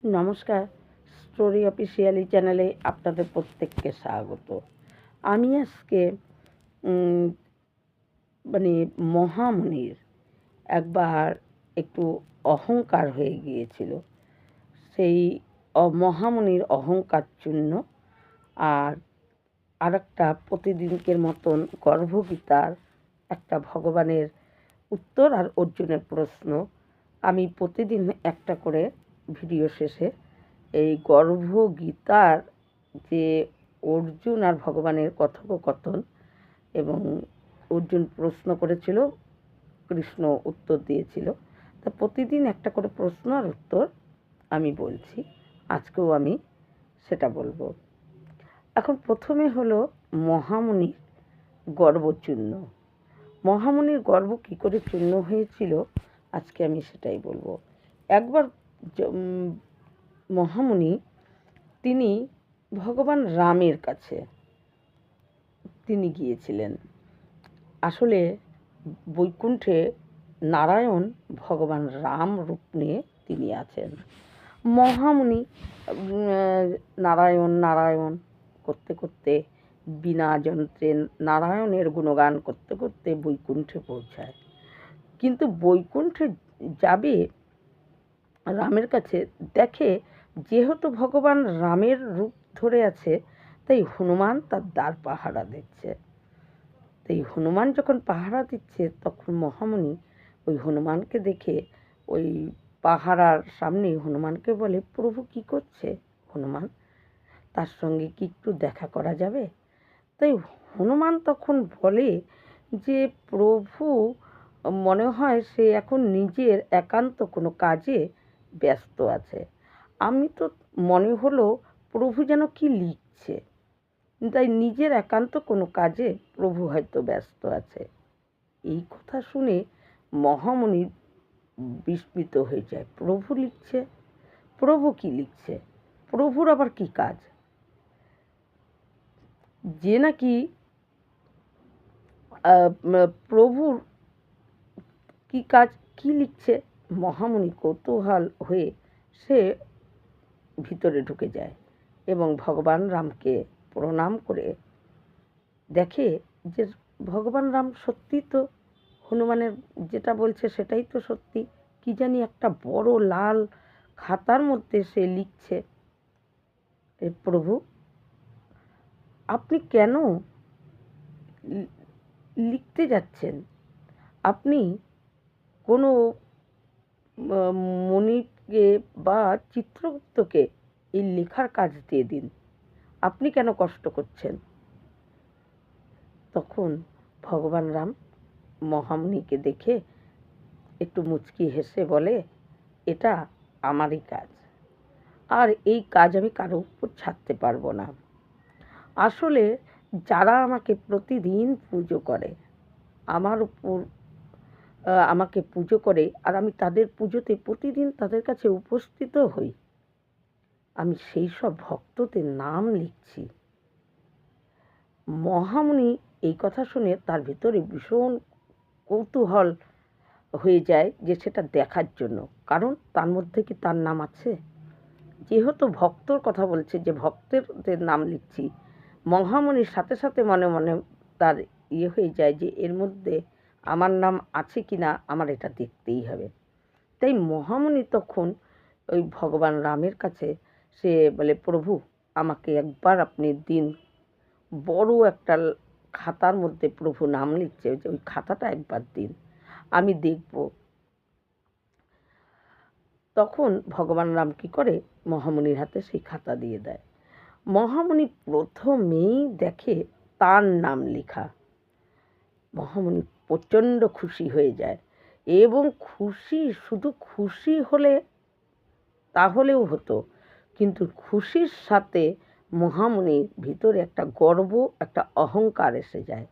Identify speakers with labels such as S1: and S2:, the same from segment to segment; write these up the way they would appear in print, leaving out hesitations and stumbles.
S1: নমস্কার, story officially চ্যানেলে আপনাদের প্রত্যেককে স্বাগত। আমি আজকে উম মানে মহামুনির একবার একটু অহংকার হয়ে গিয়েছিল। সেই মহামুনির অহংকার চূর্ণ আর আরেকটা প্রতিদিনকের মতন গর্ভগীতার একটা ভগবানের উত্তর আর অর্জুনের প্রশ্ন। আমি প্রতিদিন একটা করে ভিডিও শেষে এই গর্ভগীতার যে অর্জুন আর ভগবানের কথোপকথন এবং অর্জুন প্রশ্ন করেছিল, কৃষ্ণ উত্তর দিয়েছিল, তা প্রতিদিন একটা করে প্রশ্ন আর উত্তর আমি বলছি। আজকেও আমি সেটা বলবো। এখন প্রথমে হলো মহামুনির গর্বচূর্ণ। মহামুনির গর্ব কী করে চূর্ণ হয়েছিল আজকে আমি সেটাই বলবো। একবার মহামুনি তিনি ভগবান রামের কাছে তিনি গিয়েছিলেন। আসলে বৈকুণ্ঠে নারায়ণ ভগবান রাম রূপ নিয়ে তিনি আছেন। মহামুনি নারায়ণ নারায়ণ করতে করতে বিনা যন্ত্রে নারায়ণের গুণগান করতে করতে বৈকুণ্ঠে পৌঁছায়। কিন্তু বৈকুণ্ঠে যাবে রামের কাছে, দেখে যেহেতু ভগবান রামের রূপ ধরে আছে, তাই হনুমান তার দ্বার পাহারা দিচ্ছে। তাই হনুমান যখন পাহারা দিচ্ছে, তখন মহামুনি ওই হনুমানকে দেখে ওই পাহারার সামনে হনুমানকে বলে, প্রভু কি করছে হনুমান, তার সঙ্গে কি একটু দেখা করা যাবে? তাই হনুমান তখন বলে যে প্রভু মনে হয় সে এখন নিজের একান্ত কোনো কাজে ব্যস্ত আছে। আমি তো মনে হলো প্রভু যেন কি লিখছে, তাই নিজের একান্ত কোনো কাজে প্রভু হয়তো ব্যস্ত আছে। এই কথা শুনে মহামুনি বিস্মিত হয়ে যায়। প্রভু লিখছে? প্রভু কি লিখছে? প্রভুর আবার কি কাজ? যে নাকি প্রভুর কি কাজ, কি লিখছে? মহামুনি কৌতূহল হয়ে সে ভিতরে ঢুকে যায় এবং ভগবান রামকে প্রণাম করে দেখে যে ভগবান রাম সত্যি তো হনুমানের যেটা বলছে সেটাই তো সত্যি। কি জানি একটা বড় লাল খাতার মধ্যে সে লিখছে। প্রভু, আপনি কেন লিখতে যাচ্ছেন? আপনি কোনো মণিকে বা চিত্রগুপ্তকে এই লেখার কাজ দিয়ে দিন, আপনি কেন কষ্ট করছেন? তখন ভগবান রাম মহামুনিকে দেখে একটু মুচকি হেসে বলে, এটা আমারই কাজ, আর এই কাজ আমি কারো উপর ছাড়তে পারবো না। আসলে যারা আমাকে প্রতিদিন পুজো করে, আমার উপর আমাকে পুজো করে, আর আমি তাদের পুজোতে প্রতিদিন তাদের কাছে উপস্থিত হই, আমি সেই সব ভক্তদের নাম লিখছি। মহামুনি এই কথা শুনে তার ভিতরে ভীষণ কৌতূহল হয়ে যায় যে সেটা দেখার জন্য, কারণ তার মধ্যে কি তার নাম আছে? যেহেতু ভক্তর কথা বলছে, যে ভক্তদের নাম লিখছি, মহামুনির সাথে সাথে মনে মনে তার হয়ে যায় যে এর মধ্যে আমার নাম আছে কি না, আমার এটা দেখতেই হবে। তাই মহামুনি তখন ওই ভগবান রামের কাছে সে বলে, প্রভু আমাকে একবার আপনি দিন, বড় একটা খাতার মধ্যে প্রভু নাম লিখছে, যে ওই খাতাটা একবার দিন, আমি দেখব। তখন ভগবান রাম কী করে, মহামুনির হাতে সেই খাতা দিয়ে দেয়। মহামুনি প্রথমেই দেখে তার নাম লেখা। মহামুনি প্রচণ্ড খুশি হয়ে যায়, এবং খুশি শুধু খুশি হলে তাহলেও হতো, কিন্তু খুশির সাথে মহামুনির ভিতরে একটা গর্ব, একটা অহংকার এসে যায়,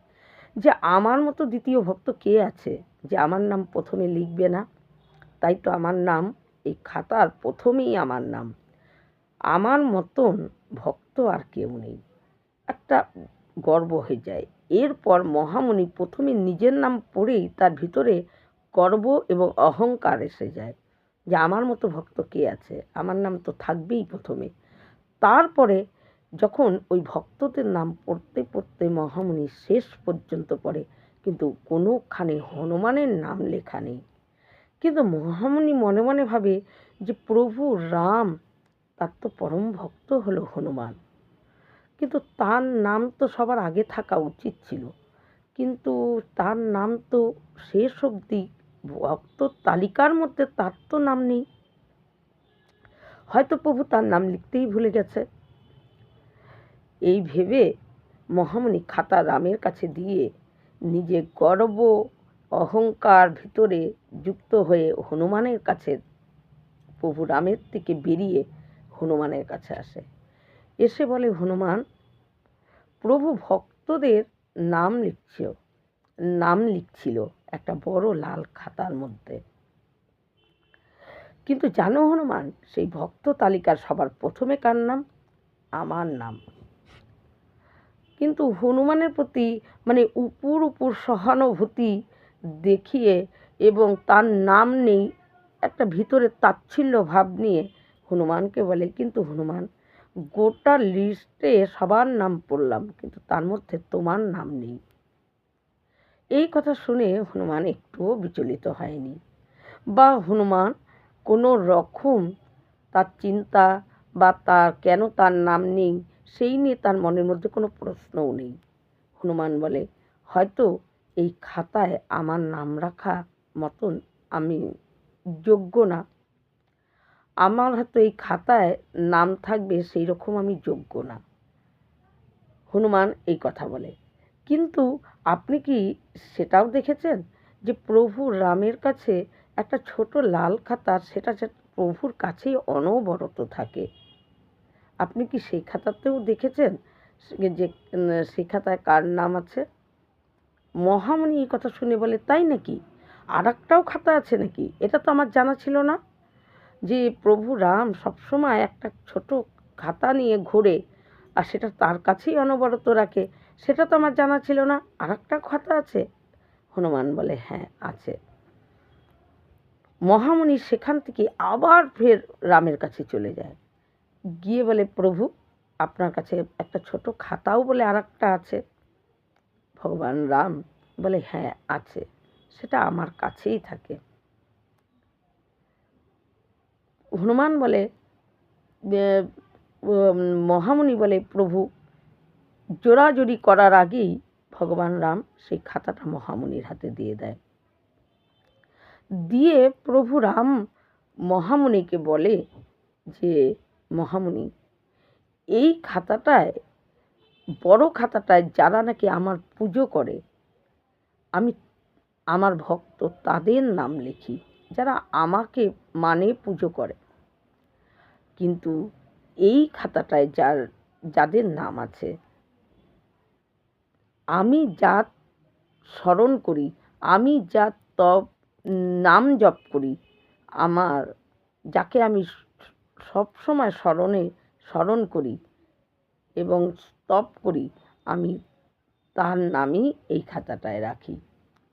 S1: যে আমার মতো দ্বিতীয় ভক্ত কে আছে যে আমার নাম প্রথমে লিখবে না? তাই তো আমার নাম এই খাতার প্রথমেই আমার নাম, আমার মতন ভক্ত আর কেউ নেই। একটা গর্ব হয়ে যায়। এরপর মহামুনি প্রথমে নিজের নাম পড়েই তার ভিতরে গর্ব এবং অহংকার এসে যায়। যে আমার মতো ভক্ত কে আছে, আমার নাম তো থাকবেই প্রথমে। তারপরে যখন ওই ভক্তদের নাম পড়তে পড়তে মহামুনি শেষ পর্যন্ত পড়ে, কিন্তু কোনোখানে হনুমানের নাম লেখা নেই। কিন্তু মহামুনি মনে মনে ভাবে যে প্রভু রাম, তার তো পরম ভক্ত হলো হনুমান, কিন্তু তার নাম তো সবার আগে থাকা উচিত ছিল, কিন্তু তার নাম তো শেষ অবধি ভক্ত তালিকার মধ্যে তার তো নাম নেই। হয়তো প্রভু তার নাম লিখতেই ভুলে গেছে। এই ভেবে মহামুনি খাতা রামের কাছে দিয়ে নিজে গর্ব অহংকার ভিতরে যুক্ত হয়ে হনুমানের কাছে, প্রভু রামের থেকে বেরিয়ে হনুমানের কাছে আসে। এসে বলে, হনুমান, প্রভু ভক্তদের নাম লিখছিল একটা বড় লাল খাতার মধ্যে, কিন্তু জানো হনুমান, সেই ভক্ত তালিকার সবার প্রথমে কার নাম? আমার নাম। কিন্তু হনুমানের প্রতি উপর সহানুভূতি দেখিয়ে এবং তার নাম নেই একটা ভিতরে তাচ্ছিল্য ভাব নিয়ে হনুমানকে বলে, কিন্তু হনুমান, গোটা লিস্টে সবার নাম পড়লাম, কিন্তু তার মধ্যে তোমার নাম নেই। এই কথা শুনে হনুমান একটুও বিচলিত হয়নি, বা হনুমান কোনো রকম তার চিন্তা বা তার কেন তার নাম নেই সেই নিয়ে তার মনের মধ্যে কোনো প্রশ্নও নেই। হনুমান বলে, হয়তো এই খাতায় আমার নাম রাখা মতন আমি যোগ্য না, আমার হয়তো এই খাতায় নাম থাকবে সেই রকম আমি যোগ্য না। হনুমান এই কথা বলে, কিন্তু আপনি কি সেটাও দেখেছেন যে প্রভু রামের কাছে একটা ছোট লাল খাতা, সেটা প্রভুর কাছেই অনবরত থাকে। আপনি কি সেই খাতাতেও দেখেছেন যে সেই খাতায় কার নাম আছে? মহামুনি এই কথা শুনে বলে, তাই নাকি? আর একটাও খাতা আছে নাকি? এটা তো আমার জানা ছিল না, যে প্রভু রাম সবসময় একটা ছোট খাতা নিয়ে ঘোরে আর সেটা তার কাছেই অনবরত রাখে, সেটা তো আমার জানা ছিল না। আর একটা খাতা আছে? হনুমান বলে, হ্যাঁ আছে। মহামুনি সেখান থেকে আবার ফের রামের কাছে চলে যায়, গিয়ে বলে, প্রভু, আপনার কাছে একটা ছোট খাতাও বলে আর একটা আছে? ভগবান রাম বলে, হ্যাঁ আছে, সেটা আমার কাছেই থাকে। হনুমান বলে, মহামুনি বলে, প্রভু, জোরাজুরি করার আগেই ভগবান রাম সেই খাতাটা মহামুনির হাতে দিয়ে দেয়। দিয়ে প্রভু রাম মহামুনিকে বলে যে, মহামুনি, এই খাতাটায়, বড় খাতাটায় যারা নাকি আমার পুজো করে, আমি আমার ভক্ত তাদের নাম লিখি, যারা আমাকে পুজো করে। কিন্তু এই খাতাটায় যাদের নাম আছে, আমি যা স্মরণ করি, আমি যা নাম জপ করি, আমার যাকে আমি সব সময় স্মরণ করি এবং স্তব করি, আমি তার নামই এই খাতাটায় রাখি।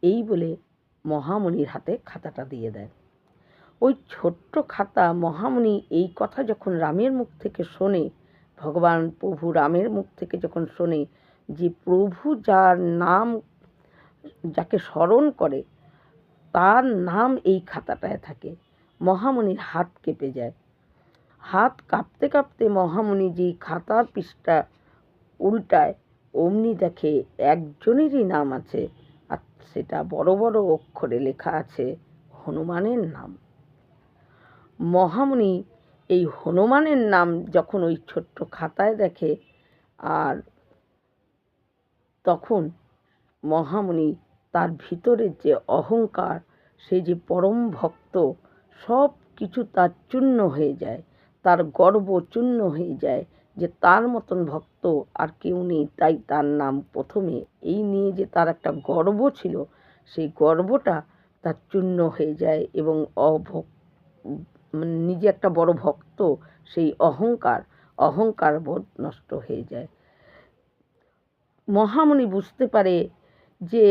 S1: এই বলে মহামুনির হাতে খাতাটা দিয়ে দেয়। ওই ছোট্ট খাতা, মহামুনি এই কথা যখন রামের মুখ থেকে শোনে, ভগবান প্রভু রামের মুখ থেকে যখন শোনে যে প্রভু যাকে স্মরণ করে তার নাম এই খাতাটায় থাকে, মহামুনির হাত কেঁপে যায়। হাত কাঁপতে কাঁপতে মহামুনি যে খাতার পৃষ্ঠা উল্টায়, অমনি দেখে একজনেরই নাম আছে, আর সেটা বড় বড় অক্ষরে লেখা আছে হনুমানের নাম। মহামুনি এই হনুমানের নাম যখন ওই ছোট্ট খাতায় দেখে, আর তখন মহামুনি তার ভিতরের যে অহংকার, সে যে পরম ভক্ত, সব কিছু তার চূর্ণ হয়ে যায়, তার গর্ব চূর্ণ হয়ে যায় যে তার মতন ভক্ত আর কেউ নেই, তাই তার নাম প্রথমে। এই নিয়ে যে তার একটা গর্ব ছিল, সেই গর্বটা তার চূর্ণ হয়ে যায় এবং নিজে একটা বড় ভক্ত, সেই অহংকার বোধ নষ্ট হয়ে যায়। মহামুনি বুঝতে পারে যে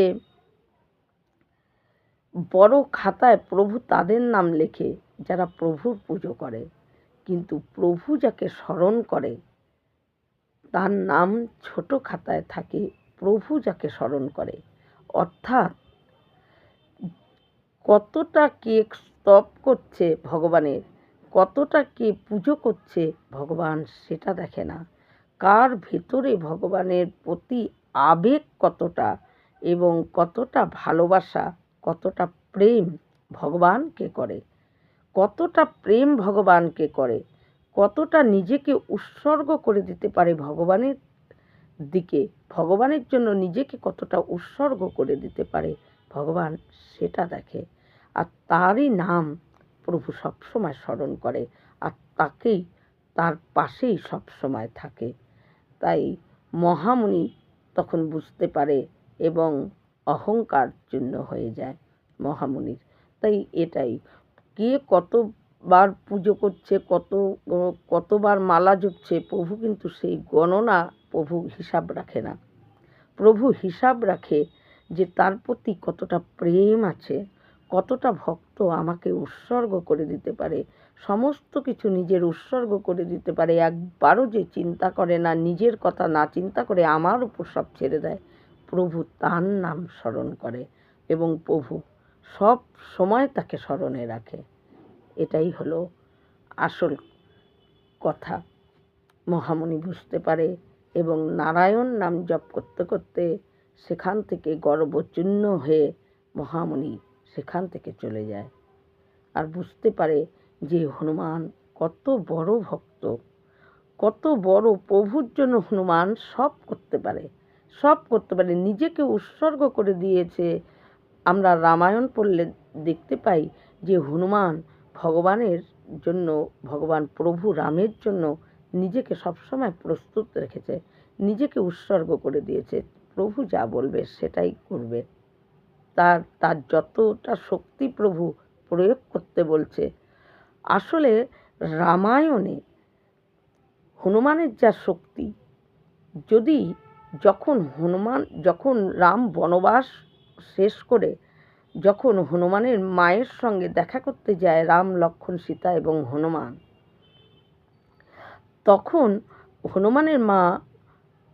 S1: বড় খাতায় প্রভু তাদের নাম লেখে যারা প্রভুর পুজো করে, কিন্তু প্রভু যাকে স্মরণ করে তার নাম ছোট খাতায় থাকে। প্রভু যাকে স্মরণ করে, অর্থাৎ কতটা কে স্তব করছে ভগবানের, কতটা কে পুজো করছে ভগবান সেটা দেখে না, কার ভেতরে ভগবানের প্রতি আবেগ কতটা এবং কতটা ভালোবাসা, কতটা প্রেম ভগবানকে করে, কতটা প্রেম ভগবানকে করে, কতটা নিজেকে উৎসর্গ করে দিতে পারে ভগবানের দিকে, ভগবানের জন্য নিজেকে কতটা উৎসর্গ করে দিতে পারে ভগবান সেটা দেখে। আর তারই নাম প্রভু সবসময় স্মরণ করে, আর তাকেই তার পাশেই সবসময় থাকে। তাই মহামুনি তখন বুঝতে পারে এবং অহংকার শূন্য হয়ে যায় মহামুনির। তাই এটাই, কে কতবার পুজো করছে, কতবার মালা জপছে, প্রভু কিন্তু সেই গণনা প্রভু হিসাব রাখে না। প্রভু হিসাব রাখে যে তার প্রতি কতটা প্রেম আছে, কতটা ভক্ত আমাকে উৎসর্গ করে দিতে পারে, সমস্ত কিছু নিজের উৎসর্গ করে দিতে পারে, একবারও যে চিন্তা করে না, নিজের কথা না চিন্তা করে আমার উপর সব ছেড়ে দেয়। প্রভু তার নাম স্মরণ করে এবং প্রভু সব সময় তাকে স্মরণে রাখে। এটাই হলো আসল কথা। মহামুনি বুঝতে পারে এবং নারায়ণ নাম জপ করতে করতে সেখান থেকে গর্বচূর্ণ হয়ে মহামুনি সেখান থেকে চলে যায়। আর বুঝতে পারে যে হনুমান কত বড় ভক্ত, কত বড় প্রভুর জন্য হনুমান সব করতে পারে, সব করতে পারে, নিজেকে উৎসর্গ করে দিয়েছে। আমরা রামায়ণ পড়লে দেখতে পাই যে হনুমান ভগবানের জন্য, ভগবান প্রভু রামের জন্য নিজেকে সবসময় প্রস্তুত রেখেছে, নিজেকে উৎসর্গ করে দিয়েছে। প্রভু যা বলবে সেটাই করবে। তার যতটা শক্তি প্রভু প্রয়োগ করতে বলছে, আসলে রামায়ণে হনুমানের যা শক্তি, যদি যখন রাম বনবাস শেষ করে যখন হনুমানের মায়ের সঙ্গে দেখা করতে যায় রাম, লক্ষ্মণ, সীতা এবং হনুমান, তখন হনুমানের মা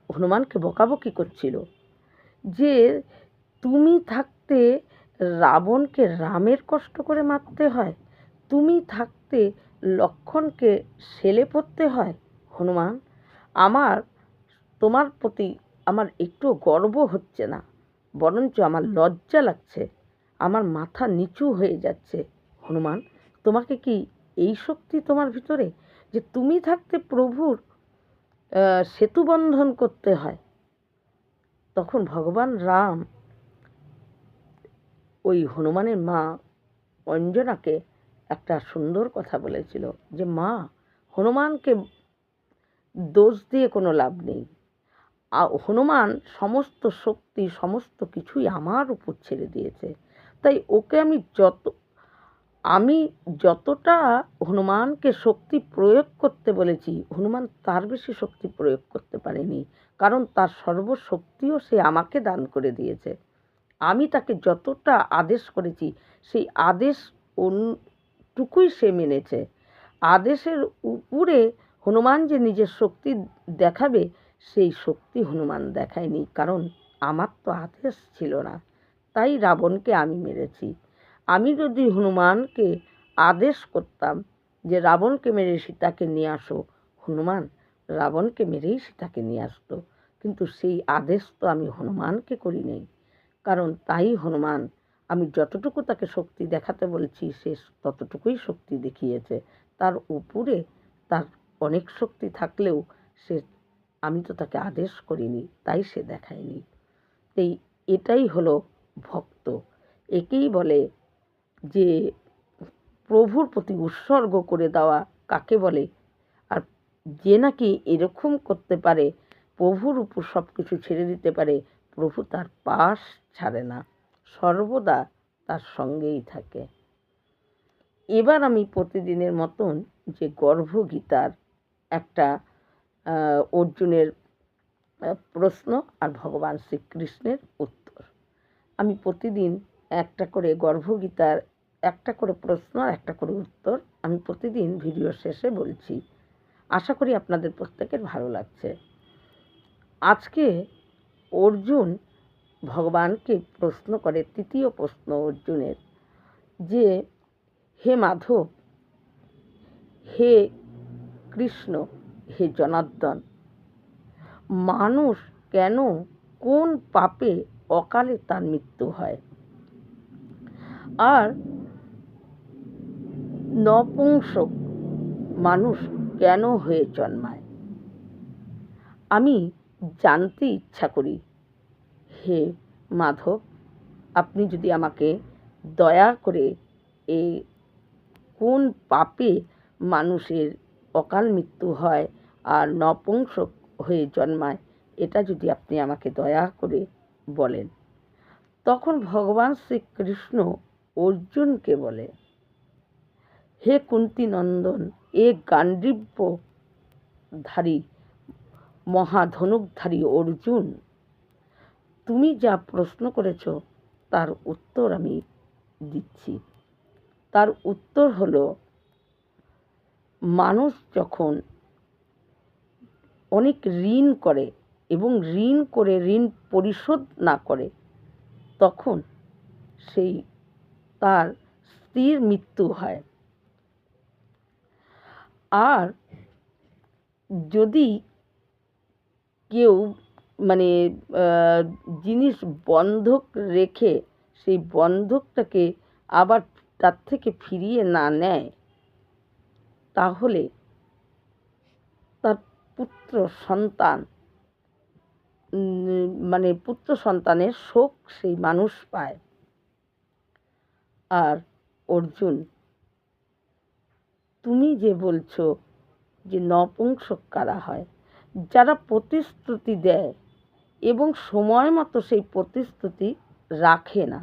S1: হনুমানকে বকাবকি করছিল যে তুমি থাকতে রাবণকে রামের কষ্ট করে মারতে হয়, তুমি থাকতে লক্ষ্মণকে শেলে পড়তে হয়। হনুমান, আমার তোমার প্রতি আমার একটু গর্ব হচ্ছে না, বরঞ্চ আমার লজ্জা লাগছে, আমার মাথা নিচু হয়ে যাচ্ছে। হনুমান, তোমাকে কি এই শক্তি তোমার ভিতরে যে তুমি থাকতে প্রভুর সেতু বন্ধন করতে হয়? তখন ভগবান রাম ওই হনুমানের মা অঞ্জনাকে একটা সুন্দর কথা বলেছিল যে মা, হনুমানকে দোষ দিয়ে কোনো লাভ নেই, হনুমান সমস্ত শক্তি সমস্ত কিছুই আমার উপর ছেড়ে দিয়েছে, তাই ওকে আমি যতটা হনুমানকে শক্তি প্রয়োগ করতে বলেছি, হনুমান তার বেশি শক্তি প্রয়োগ করতে পারেনি, কারণ তার সর্বশক্তিও সে আমাকে দান করে দিয়েছে। আমি তাকে যতটা আদেশ করেছি সেই আদেশ টুকুই সে মেনেছে। আদেশের উপরে হনুমান যে নিজের শক্তি দেখাবে সেই শক্তি হনুমান দেখায়নি, কারণ আমার তো আদেশ ছিল না। তাই রাবণকে আমি মেরেছি। আমি যদি হনুমানকে আদেশ করতাম যে রাবণকে মেরে সীতাকে নিয়ে আসো, হনুমান রাবণকে মেরেই সীতাকে নিয়ে আসতো, কিন্তু সেই আদেশ তো আমি হনুমানকে করি নাই। কারণ তাই হনুমান, আমি যতটুকু তাকে শক্তি দেখাতে বলছি সে ততটুকুই শক্তি দেখিয়েছে, তার উপরে তার অনেক শক্তি থাকলেও আমি তো তাকে আদেশ করিনি, তাই সে দেখায়নি। এটাই হলো ভক্ত, একেই বলে যে প্রভুর প্রতি উৎসর্গ করে দেওয়া কাকে বলে। আর যে নাকি এরকম করতে পারে, প্রভুর উপর সব কিছু ছেড়ে দিতে পারে, প্রভু তার পাশ ছাড়ে না, সর্বদা তার সঙ্গেই থাকে। এবার আমি প্রতিদিনের মতন যে গর্ভগীতার একটা অর্জুনের প্রশ্ন আর ভগবান শ্রীকৃষ্ণের উত্তর, আমি প্রতিদিন একটা করে গর্ভগীতার একটা করে প্রশ্ন আর একটা করে উত্তর আমি প্রতিদিন ভিডিও শেষে বলছি। আশা করি আপনাদের প্রত্যেকের ভালো লাগছে। আজকে অর্জুন ভগবানকে প্রশ্ন করে, তৃতীয় প্রশ্ন অর্জুনের, যে হে মাধব, হে কৃষ্ণ, হে জনার্দন, মানুষ কেন, কোন পাপে অকালে তার মৃত্যু হয়, আর নপুংসক মানুষ কেন হয়ে জন্মায়? আমি জানতে ইচ্ছা করি, হে মাধব, আপনি যদি আমাকে দয়া করে এই কোন পাপে মানুষের অকাল মৃত্যু হয় আর নপুংসক হয়ে জন্মায়, এটা যদি আপনি আমাকে দয়া করে বলেন। তখন ভগবান শ্রীকৃষ্ণ অর্জুনকে বলে, হে কুন্তী নন্দন, এ গান্ডীবধারী মহাধনুকধারী অর্জুন, তুমি যা প্রশ্ন করেছ তার উত্তর আমি দিচ্ছি। তার উত্তর হলো, মানুষ যখন অনেক ঋণ করে এবং ঋণ করে ঋণ পরিশোধ না করে, তখন সেই তার স্ত্রীর মৃত্যু হয়। আর যদি কেউ জিনিস বন্ধক রেখে সেই বন্ধকটাকে আবার তার থেকে ফিরিয়ে না নেয়, তাহলে তার পুত্র সন্তানের শোক সেই মানুষ পায়। আর অর্জুন, তুমি যে বলছো যে নপুংসক কারা হয়, যারা প্রতিশ্রুতি দেয় এবং সময় মতো সেই প্রতিশ্রুতি রাখে না,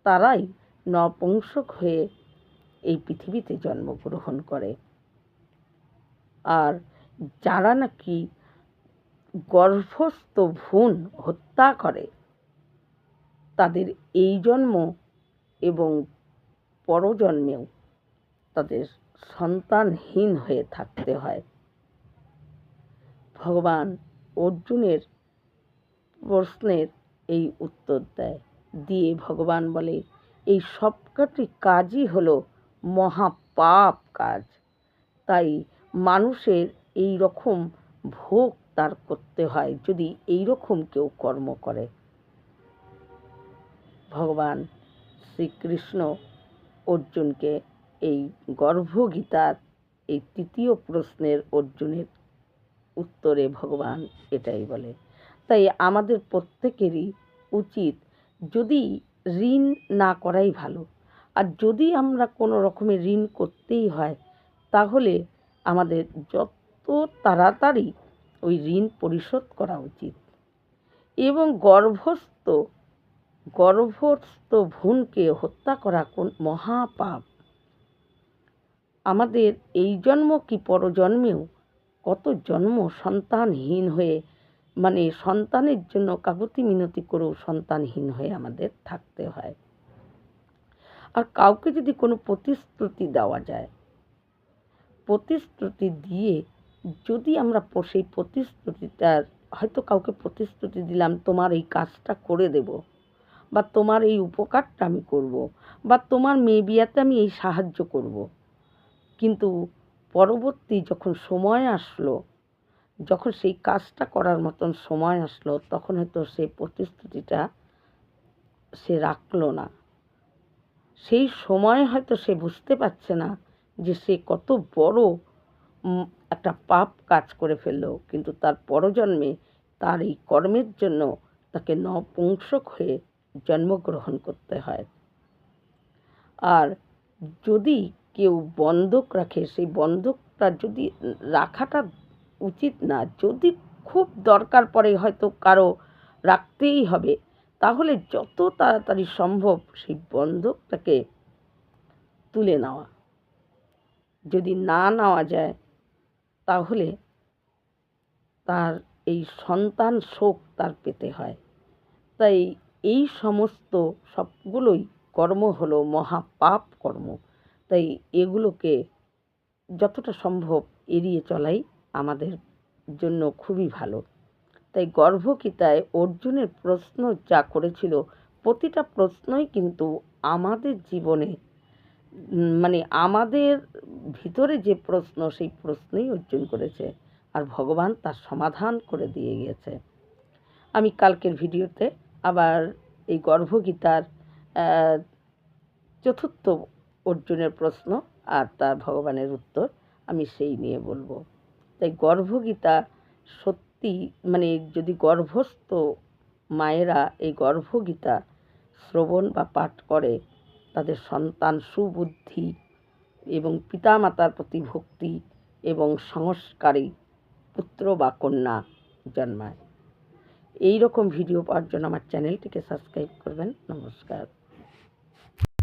S1: তারাই নপুংসক হয়ে এই পৃথিবীতে জন্মগ্রহণ করে। আর যারা নাকি গর্ভস্থ ভ্রূণ হত্যা করে, তাদের এই জন্ম এবং পরজন্মেও তাদের সন্তানহীন হয়ে থাকতে হয়। ভগবান অর্জুনের প্রশ্নের এই উত্তর দিয়ে ভগবান বলে, এই সবকটি কাজই হলো মহাপাপ কাজ, তাই মানুষের এই রকম ভোগ তার করতে হয় যদি এই রকম কেউ কর্ম করে। ভগবান শ্রীকৃষ্ণ অর্জুনকে এই গর্ভগীতার এই তৃতীয় প্রশ্নের অর্জুনের উত্তরে ভগবান এটাই বলে। তাই আমাদের প্রত্যেকেরই উচিত, যদি ঋণ না করাই ভালো, আর যদি আমরা কোনো রকমের ঋণ করতেই হয়, তাহলে আমাদের যত তাড়াতাড়ি ওই ঋণ পরিশোধ করা উচিত। এবং গর্ভস্থ ভ্রূণকে হত্যা করা কোন মহাপাপ। আমাদের এই জন্ম কি পরজন্মেও কত জন্ম সন্তানহীন হয়ে, সন্তানের জন্য কাকুতি মিনতি করেও সন্তানহীন হয়ে আমাদের থাকতে হয়। আর কাউকে যদি কোনো প্রতিশ্রুতি দেওয়া যায়, প্রতিশ্রুতি দিয়ে যদি আমরা সেই প্রতিশ্রুতিটার, হয়তো কাউকে প্রতিশ্রুতি দিলাম তোমার এই কাজটা করে দেব, বা তোমার এই উপকারটা আমি করব, বা তোমার মেয়ে বিয়াতে আমি এই সাহায্য করব, কিন্তু পরবর্তী যখন সময় আসলো, যখন সেই কাজটা করার মতন সময় আসলো, তখন হয়তো সেই প্রতিশ্রুতিটা সে রাখলো না। সেই সময় হয়তো সে বুঝতে পারছে না যে সে কত বড় একটা পাপ কাজ করে ফেললো, কিন্তু তার পরজন্মে তার এই কর্মের জন্য তাকে নপুংসক হয়ে জন্মগ্রহণ করতে হয়। আর যদি কেউ বন্ধক রাখে, সেই বন্ধকটা যদি রাখাটা উচিত না, যদি খুব দরকার পড়ে হয়তো কারো রাখতেই হবে, তাহলে যত তাড়াতাড়ি সম্ভব সেই বন্ধকটাকে তুলে নেওয়া। যদি না নেওয়া যায়, তাহলে তার এই সন্তান শোক তার পেতে হয়। তাই এই সমস্ত সবগুলোই কর্ম হলো মহাপাপ কর্ম। তাই এগুলোকে যতটা সম্ভব এড়িয়ে চলাই আমাদের জন্য খুবই ভালো। তাই গর্ভগীতায় অর্জুনের প্রশ্ন যা করেছিল, প্রতিটা প্রশ্নই কিন্তু আমাদের জীবনে মানে আমাদের ভিতরে যে প্রশ্ন, সেই প্রশ্নই অর্জুন করেছে, আর ভগবান তার সমাধান করে দিয়ে গেছে। আমি কালকের ভিডিওতে আবার এই গর্ভগীতার চতুর্থ অর্জুনের প্রশ্ন আর তার ভগবানের উত্তর আমি সেই নিয়ে বলবো। তাই গর্ভগীতা সত্যি মানে যদি গর্ভস্থ মায়েরা এই গর্ভগীতা শ্রবণ বা পাঠ করে, তাদের সন্তান সুবুদ্ধি এবং পিতামাতার প্রতি ভক্তি এবং সংস্কারী পুত্র বা কন্যা জন্মায়। এই রকম ভিডিও পাওয়ার জন্য আমার চ্যানেলটিকে সাবস্ক্রাইব করবেন। নমস্কার।